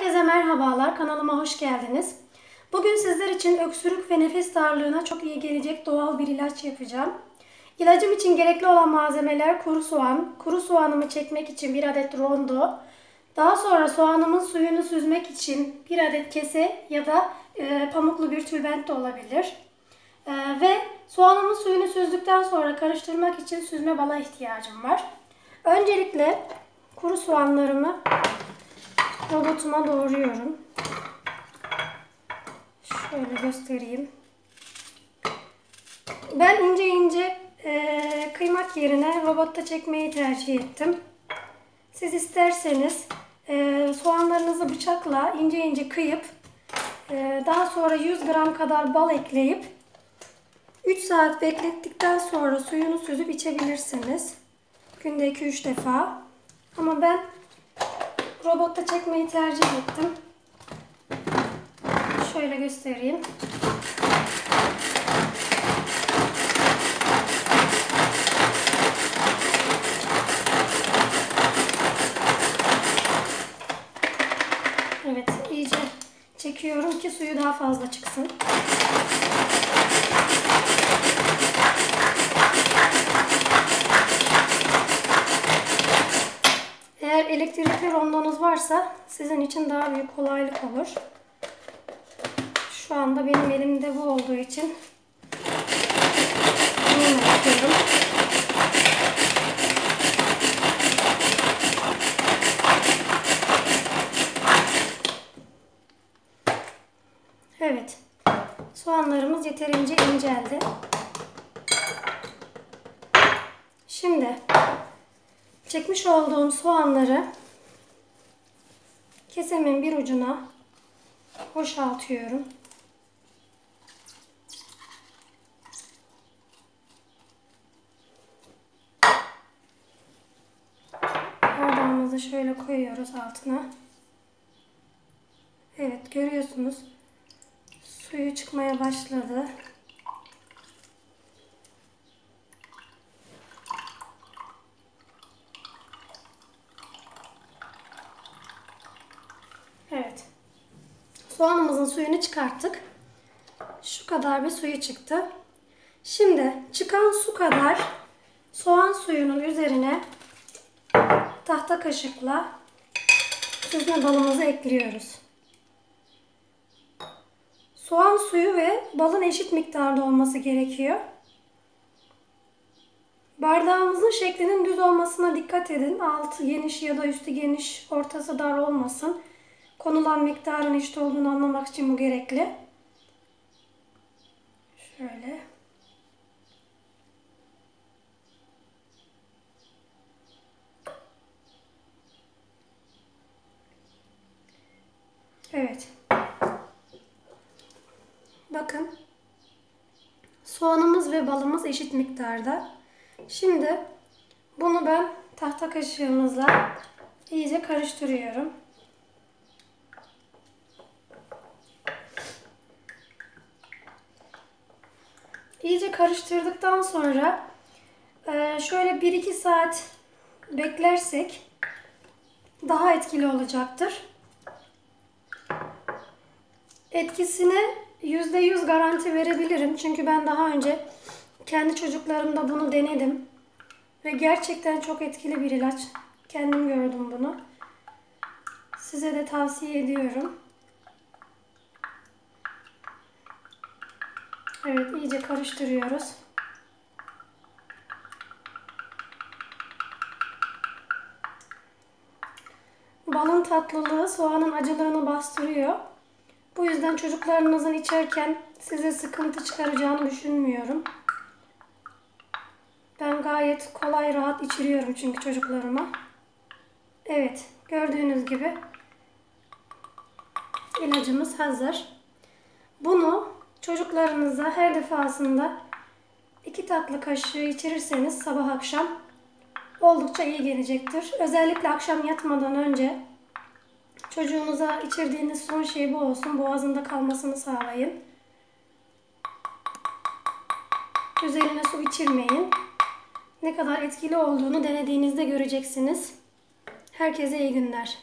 Herkese merhabalar, kanalıma hoş geldiniz. Bugün sizler için öksürük ve nefes darlığına çok iyi gelecek doğal bir ilaç yapacağım. İlacım için gerekli olan malzemeler kuru soğan, kuru soğanımı çekmek için 1 adet rondo, daha sonra soğanımın suyunu süzmek için 1 adet kese ya da pamuklu bir tülbent de olabilir. Ve soğanımın suyunu süzdükten sonra karıştırmak için süzme bala ihtiyacım var. Öncelikle kuru soğanlarımı robotuma doğruyorum. Şöyle göstereyim. Ben ince ince kıymak yerine robotta çekmeyi tercih ettim. Siz isterseniz soğanlarınızı bıçakla ince ince kıyıp daha sonra 100 gram kadar bal ekleyip 3 saat beklettikten sonra suyunu süzüp içebilirsiniz. Günde 2-3 defa. Ama ben robotta çekmeyi tercih ettim. Şöyle göstereyim. Evet, iyice çekiyorum ki suyu daha fazla çıksın. Eğer elektrikli rondonuz varsa sizin için daha büyük kolaylık olur. Şu anda benim elimde bu olduğu için bunu yapıyorum. Evet. Soğanlarımız yeterince inceldi. Şimdi çekmiş olduğum soğanları kesemin bir ucuna boşaltıyorum. Bardağımızı şöyle koyuyoruz altına. Evet, görüyorsunuz. Suyu çıkmaya başladı. Evet. Soğanımızın suyunu çıkarttık. Şu kadar bir suyu çıktı. Şimdi çıkan su kadar soğan suyunun üzerine tahta kaşıkla süzme balımızı ekliyoruz. Soğan suyu ve balın eşit miktarda olması gerekiyor. Bardağımızın şeklinin düz olmasına dikkat edin. Altı geniş ya da üstü geniş, ortası dar olmasın. Konulan miktarın eşit olduğunu anlamak için bu gerekli. Şöyle. Evet. Bakın. Soğanımız ve balımız eşit miktarda. Şimdi bunu ben tahta kaşığımızla iyice karıştırıyorum. İyice karıştırdıktan sonra şöyle 1-2 saat beklersek daha etkili olacaktır. Etkisine %100 garanti verebilirim. Çünkü ben daha önce kendi çocuklarımda bunu denedim. Ve gerçekten çok etkili bir ilaç. Kendim gördüm bunu. Size de tavsiye ediyorum. Evet, iyice karıştırıyoruz. Balın tatlılığı soğanın acılığını bastırıyor. Bu yüzden çocuklarınızın içerken size sıkıntı çıkaracağını düşünmüyorum. Ben gayet kolay, rahat içiriyorum çünkü çocuklarıma. Evet, gördüğünüz gibi ilacımız hazır. Bunu çocuklarınıza her defasında 2 tatlı kaşığı içirirseniz sabah akşam oldukça iyi gelecektir. Özellikle akşam yatmadan önce çocuğunuza içirdiğiniz son şey bu olsun. Boğazında kalmasını sağlayın. Üzerine su içirmeyin. Ne kadar etkili olduğunu denediğinizde göreceksiniz. Herkese iyi günler.